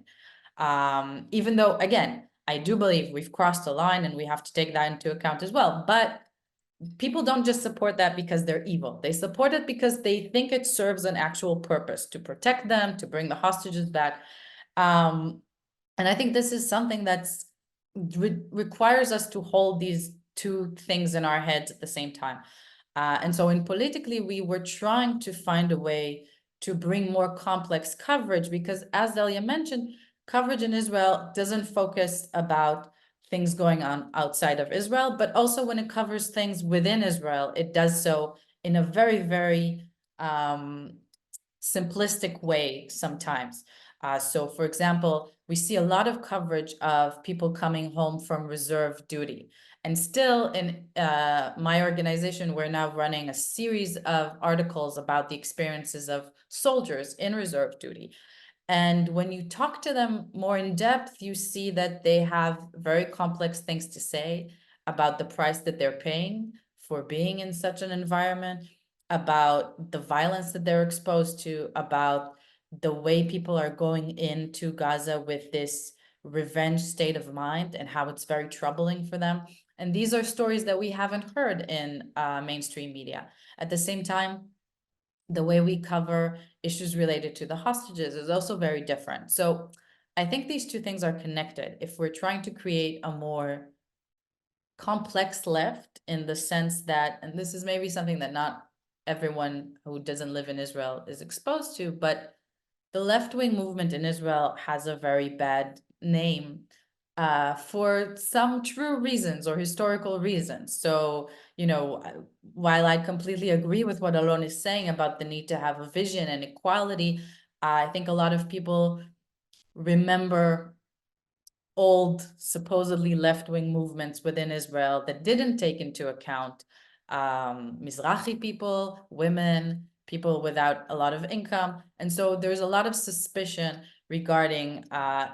S3: Even though, again, I do believe we've crossed the line and we have to take that into account as well. But people don't just support that because they're evil. They support it because they think it serves an actual purpose to protect them, to bring the hostages back. And I think this is something that's requires us to hold these two things in our heads at the same time. And so in politically, we were trying to find a way to bring more complex coverage because, as Dahlia mentioned, coverage in Israel doesn't focus about things going on outside of Israel, but also when it covers things within Israel, it does so in a very, very simplistic way sometimes. So for example, we see a lot of coverage of people coming home from reserve duty. And still in my organization, we're now running a series of articles about the experiences of soldiers in reserve duty. And when you talk to them more in depth, you see that they have very complex things to say about the price that they're paying for being in such an environment, about the violence that they're exposed to, about the way people are going into Gaza with this revenge state of mind and how it's very troubling for them. And these are stories that we haven't heard in mainstream media. At the same time, the way we cover issues related to the hostages is also very different. So I think these two things are connected. If we're trying to create a more complex left in the sense that, and this is maybe something that not everyone who doesn't live in Israel is exposed to, but the left-wing movement in Israel has a very bad name for some true reasons or historical reasons. So, you know, while I completely agree with what Alon is saying about the need to have a vision and equality, I think a lot of people remember old, supposedly left-wing movements within Israel that didn't take into account Mizrahi people, women, people without a lot of income. And so there's a lot of suspicion regarding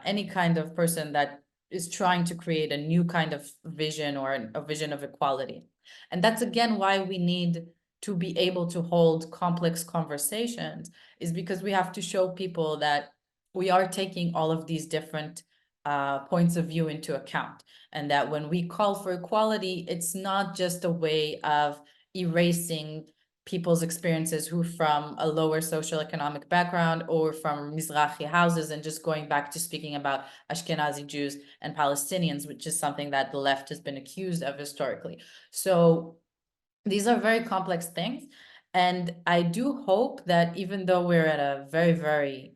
S3: any kind of person that is trying to create a new kind of vision or a vision of equality. And that's again why we need to be able to hold complex conversations, is because we have to show people that we are taking all of these different points of view into account, and that when we call for equality, it's not just a way of erasing people's experiences who from a lower socioeconomic background or from Mizrahi houses and just going back to speaking about Ashkenazi Jews and Palestinians, which is something that the left has been accused of historically. So these are very complex things. And I do hope that even though we're at a very, very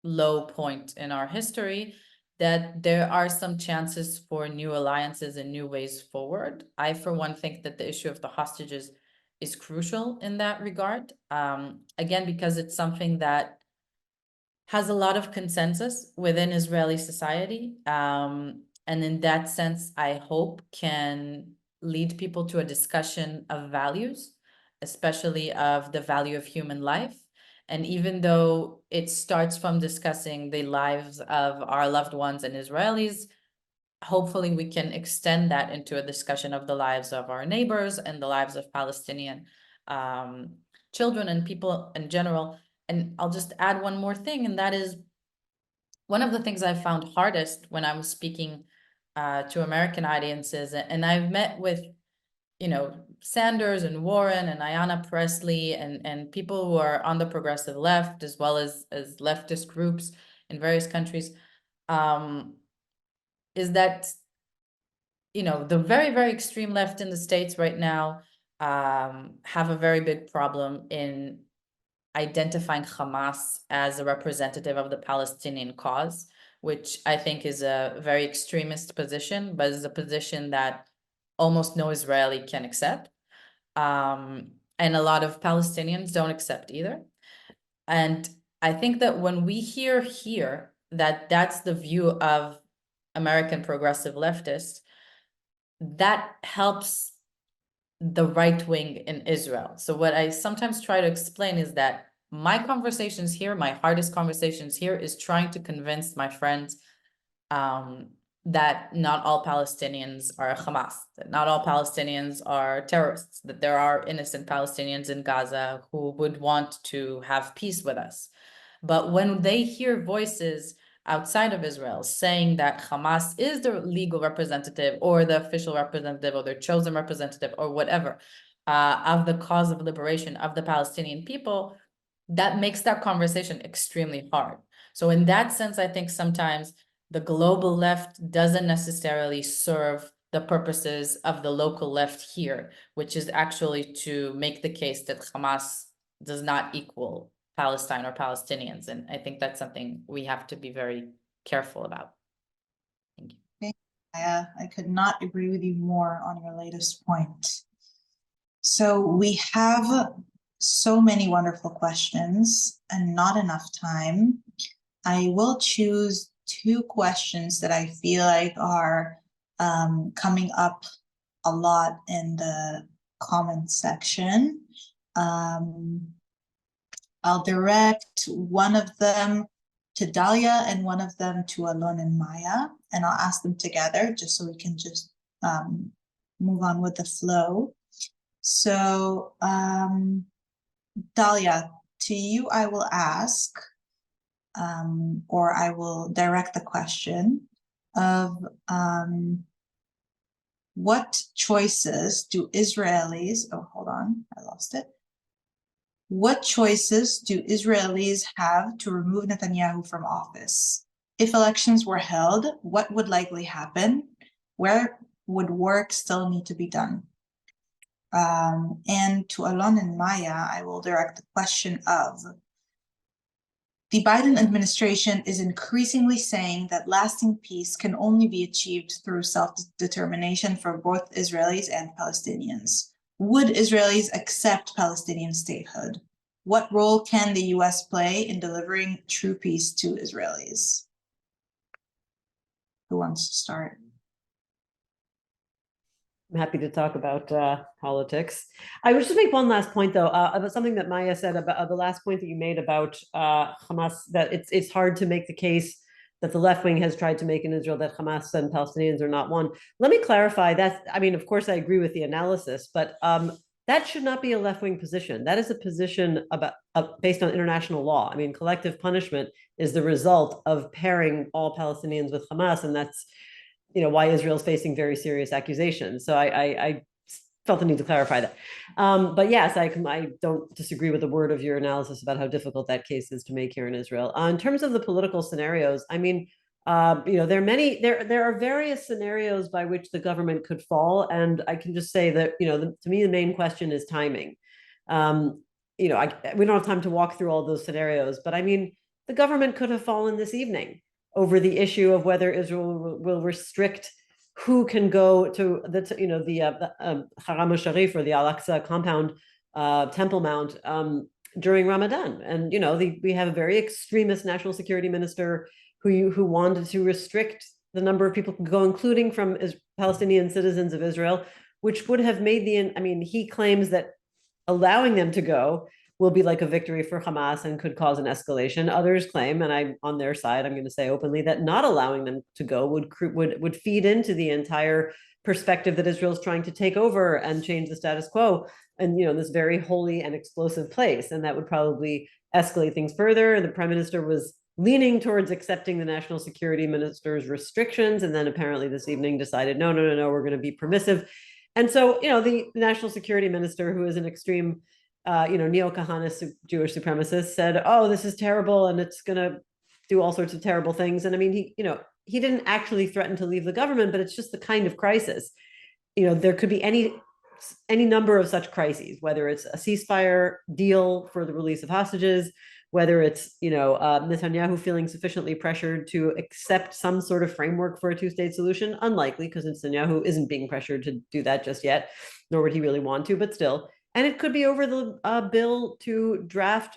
S3: low point in our history, that there are some chances for new alliances and new ways forward. I, for one, think that the issue of the hostages is crucial in that regard. Again, because it's something that has a lot of consensus within Israeli society. And in that sense, I hope can lead people to a discussion of values, especially of the value of human life. And even though it starts from discussing the lives of our loved ones and Israelis, hopefully we can extend that into a discussion of the lives of our neighbors and the lives of Palestinian children and people in general. And I'll just add one more thing, and that is one of the things I found hardest when I was speaking to American audiences, and I've met with, you know, Sanders and Warren and Ayanna Pressley and people who are on the progressive left, as well as leftist groups in various countries, is that, you know, the very, very extreme left in the States right now have a very big problem in identifying Hamas as a representative of the Palestinian cause, which I think is a very extremist position, but is a position that almost no Israeli can accept. And a lot of Palestinians don't accept either. And I think that when we hear here that that's the view of American progressive leftists, that helps the right wing in Israel. So what I sometimes try to explain is that my conversations here, my hardest conversations here, is trying to convince my friends that not all Palestinians are Hamas, that not all Palestinians are terrorists, that there are innocent Palestinians in Gaza who would want to have peace with us. But when they hear voices outside of Israel saying that Hamas is the legal representative or the official representative or their chosen representative or whatever of the cause of liberation of the Palestinian people, that makes that conversation extremely hard. So in that sense, I think sometimes the global left doesn't necessarily serve the purposes of the local left here, which is actually to make the case that Hamas does not equal Palestine or Palestinians. And I think that's something we have to be very careful about. Thank you.
S1: I could not agree with you more on your latest point. So we have so many wonderful questions and not enough time. I will choose 2 questions that I feel like are coming up a lot in the comment section. I'll direct one of them to Dahlia and one of them to Alon and Maya, and I'll ask them together just so we can just move on with the flow. So Dahlia, to you I will ask, or I will direct the question of what choices do Israelis, oh, hold on, I lost it. What choices do Israelis have to remove Netanyahu from office? If elections were held, what would likely happen? Where would work still need to be done? And to Alon and Maya, I will direct the question of, the Biden administration is increasingly saying that lasting peace can only be achieved through self-determination for both Israelis and Palestinians. Would Israelis accept Palestinian statehood? What role can the US play in delivering true peace to Israelis? Who wants to start?
S2: I'm happy to talk about politics. I would just make one last point, though, about something that Maya said about the last point that you made about Hamas, that it's hard to make the case that the left wing has tried to make in Israel that Hamas and Palestinians are not one. Let me clarify that. I mean, of course, I agree with the analysis, but that should not be a left wing position. That is a position about based on international law. I mean, collective punishment is the result of pairing all Palestinians with Hamas, and that's why Israel's facing very serious accusations. So I felt the need to clarify that. But yes, I don't disagree with a word of your analysis about how difficult that case is to make here in Israel. In terms of the political scenarios, I mean, there are various scenarios by which the government could fall, and I can just say that to me the main question is timing. We don't have time to walk through all those scenarios, but I mean, the government could have fallen this evening over the issue of whether Israel will restrict who can go to the Haram al-Sharif or the Al-Aqsa compound, Temple Mount, during Ramadan. And we have a very extremist national security minister who wanted to restrict the number of people who can go, including from Palestinian citizens of Israel, which would have made he claims that allowing them to go will be like a victory for Hamas and could cause an escalation. Others claim, and I'm on their side, I'm going to say openly, that not allowing them to go would feed into the entire perspective that Israel's trying to take over and change the status quo and this very holy and explosive place. And that would probably escalate things further. And the prime minister was leaning towards accepting the national security minister's restrictions, and then apparently this evening decided, no, we're going to be permissive. And so, the national security minister, who is an extreme neo-Kahanist Jewish supremacist, said, "Oh, this is terrible, and it's going to do all sorts of terrible things." And I mean, he didn't actually threaten to leave the government, but it's just the kind of crisis. There could be any number of such crises, whether it's a ceasefire deal for the release of hostages, whether it's, Netanyahu feeling sufficiently pressured to accept some sort of framework for a two-state solution, unlikely, because Netanyahu isn't being pressured to do that just yet, nor would he really want to, but still. And it could be over the bill to draft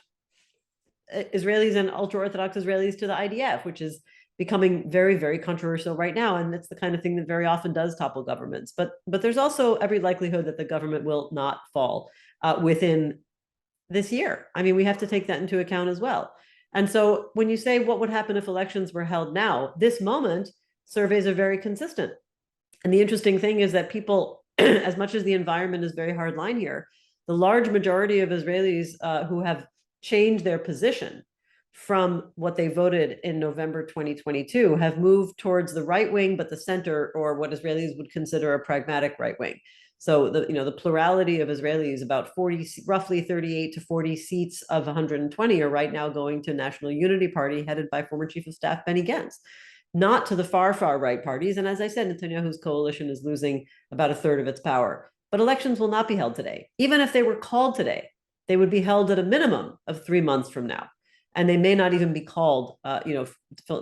S2: Israelis and ultra-Orthodox Israelis to the IDF, which is becoming very, very controversial right now. And it's the kind of thing that very often does topple governments. But there's also every likelihood that the government will not fall within this year. I mean, we have to take that into account as well. And so when you say what would happen if elections were held now, this moment, surveys are very consistent. And the interesting thing is that people, as much as the environment is very hard line here, the large majority of Israelis who have changed their position from what they voted in November 2022 have moved towards the right wing, but the center, or what Israelis would consider a pragmatic right wing. So the plurality of Israelis, about 40, roughly 38 to 40 seats of 120, are right now going to National Unity Party, headed by former Chief of Staff Benny Gantz, not to the far right parties. And as I said, Netanyahu's coalition is losing about a third of its power. But elections will not be held today. Even if they were called today, they would be held at a minimum of 3 months from now. And they may not even be called,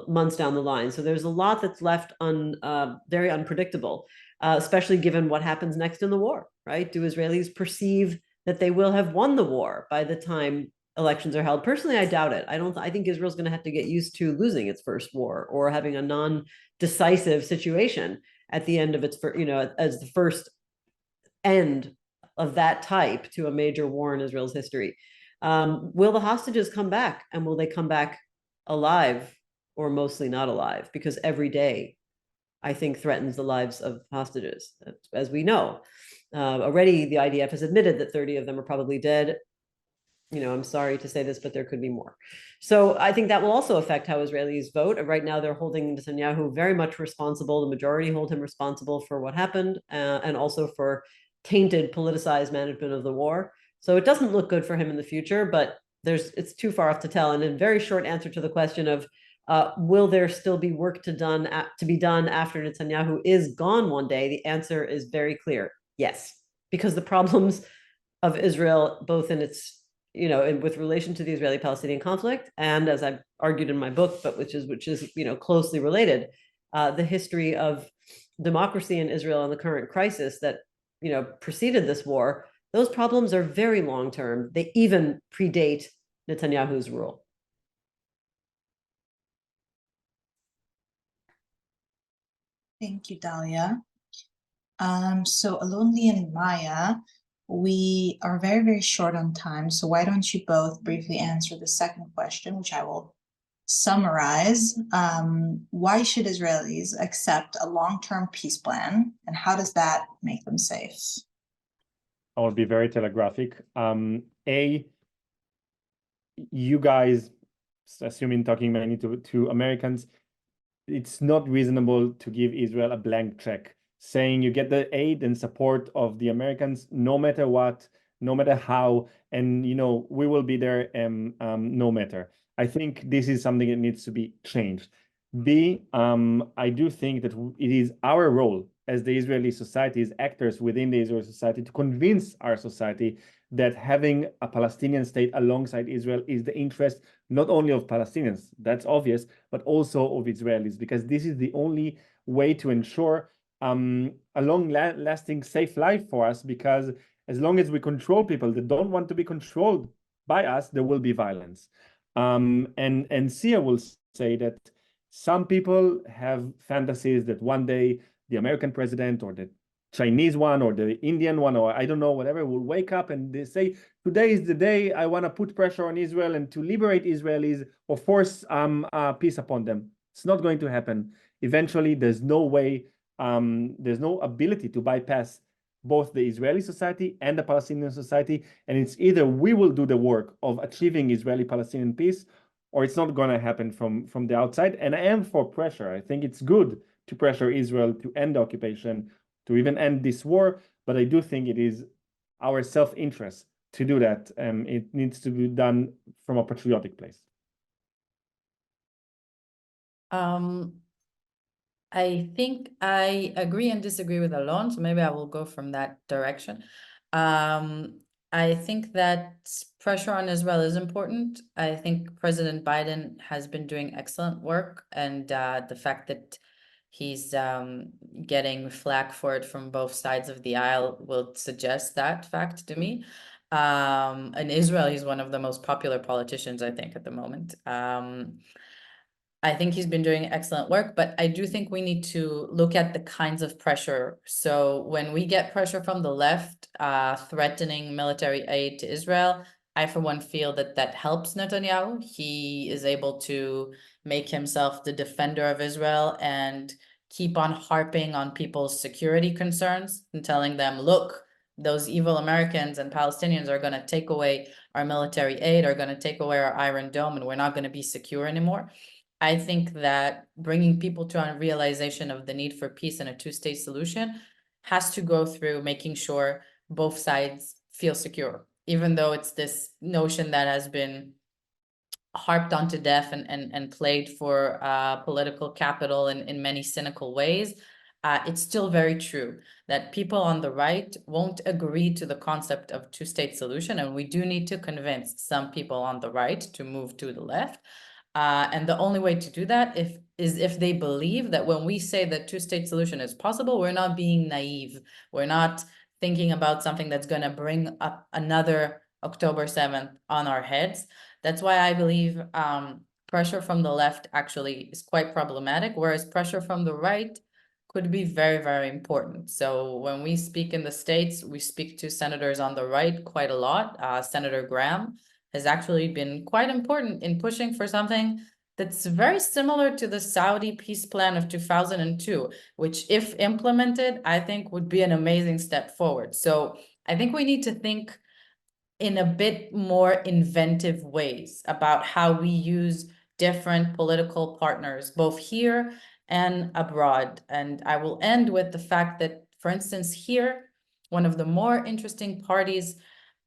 S2: months down the line. So there's a lot that's left very unpredictable. Especially given what happens next in the war, right? Do Israelis perceive that they will have won the war by the time elections are held? Personally, I doubt it. I think Israel's going to have to get used to losing its first war or having a non-decisive situation at the end of its, as the first end of that type to a major war in Israel's history. Will the hostages come back, and will they come back alive or mostly not alive? Because every day, I think, threatens the lives of hostages, as we know. Already, the IDF has admitted that 30 of them are probably dead. I'm sorry to say this, but there could be more. So I think that will also affect how Israelis vote. Right now, they're holding Netanyahu very much responsible. The majority hold him responsible for what happened and also for tainted, politicized management of the war. So it doesn't look good for him in the future, but it's too far off to tell. And a very short answer to the question of will there still be work to be done after Netanyahu is gone one day? The answer is very clear. Yes, because the problems of Israel, both in its, with relation to the Israeli-Palestinian conflict, and as I've argued in my book, but which is closely related, the history of democracy in Israel and the current crisis that preceded this war, those problems are very long-term. They even predate Netanyahu's rule.
S1: Thank you, Dahlia. So Alon-Lee and Maya, we are very, very short on time. So why don't you both briefly answer the second question, which I will summarize. Why should Israelis accept a long-term peace plan, and how does that make them safe?
S4: I will be very telegraphic. You guys, assuming talking mainly to Americans, it's not reasonable to give Israel a blank check, saying you get the aid and support of the Americans no matter what, no matter how, and we will be there no matter. I think this is something that needs to be changed. I do think that it is our role as the Israeli society, as actors within the Israeli society, to convince our society that having a Palestinian state alongside Israel is the interest not only of Palestinians, that's obvious, but also of Israelis, because this is the only way to ensure a long-lasting, safe life for us, because as long as we control people that don't want to be controlled by us, there will be violence. And Sia will say that some people have fantasies that one day the American president or the Chinese one or the Indian one, or I don't know, whatever, will wake up and they say, today is the day I want to put pressure on Israel and to liberate Israelis or force peace upon them. It's not going to happen. Eventually, there's no way, there's no ability to bypass both the Israeli society and the Palestinian society. And it's either we will do the work of achieving Israeli-Palestinian peace, or it's not going to happen from the outside. And I am for pressure. I think it's good to pressure Israel to end the occupation, to even end this war. But I do think it is our self-interest to do that. It needs to be done from a patriotic place.
S3: I think I agree and disagree with Alon, so maybe I will go from that direction. I think that pressure on Israel is important. I think President Biden has been doing excellent work, and the fact that he's getting flack for it from both sides of the aisle will suggest that fact to me. In Israel, he's one of the most popular politicians, I think, at the moment. I think he's been doing excellent work, but I do think we need to look at the kinds of pressure. So when we get pressure from the left, threatening military aid to Israel, I, for one, feel that that helps Netanyahu. He is able to make himself the defender of Israel and keep on harping on people's security concerns and telling them, look, those evil Americans and Palestinians are going to take away our military aid, are going to take away our Iron Dome, and we're not going to be secure anymore. I think that bringing people to a realization of the need for peace and a two-state solution has to go through making sure both sides feel secure, even though it's this notion that has been harped on to death and played for political capital in many cynical ways. It's still very true that people on the right won't agree to the concept of two-state solution, and we do need to convince some people on the right to move to the left. And the only way to do that is if they believe that when we say that two-state solution is possible, we're not being naive. We're not thinking about something that's going to bring up another October 7th on our heads. That's why I believe pressure from the left actually is quite problematic, whereas pressure from the right could be very, very important. So when we speak in the States, we speak to senators on the right quite a lot. Senator Graham has actually been quite important in pushing for something that's very similar to the Saudi peace plan of 2002, which, if implemented, I think would be an amazing step forward. So I think we need to think in a bit more inventive ways about how we use different political partners, both here and abroad. And I will end with the fact that, for instance, here, one of the more interesting parties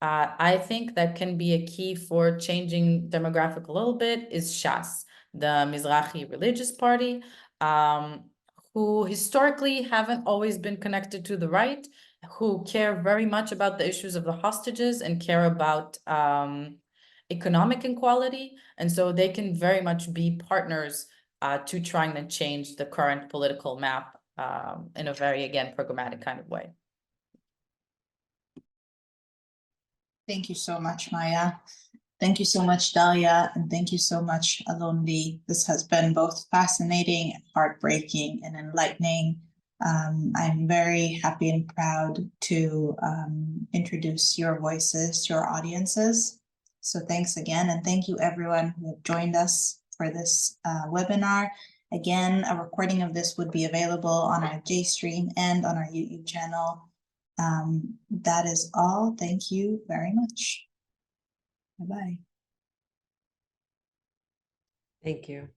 S3: I think that can be a key for changing demographic a little bit is Shas, the Mizrahi religious party, who historically haven't always been connected to the right, who care very much about the issues of the hostages and care about economic inequality. And so they can very much be partners to trying to change the current political map in a very, again, programmatic kind of way.
S1: Thank you so much, Maya. Thank you so much, Dahlia, and thank you so much, Alon-Lee. This has been both fascinating, heartbreaking, and enlightening. I'm very happy and proud to introduce your voices to our audiences. So thanks again, and thank you everyone who have joined us for this webinar. Again, a recording of this would be available on our JStream and on our YouTube channel. That is all. Thank you very much. Bye-bye.
S2: Thank you.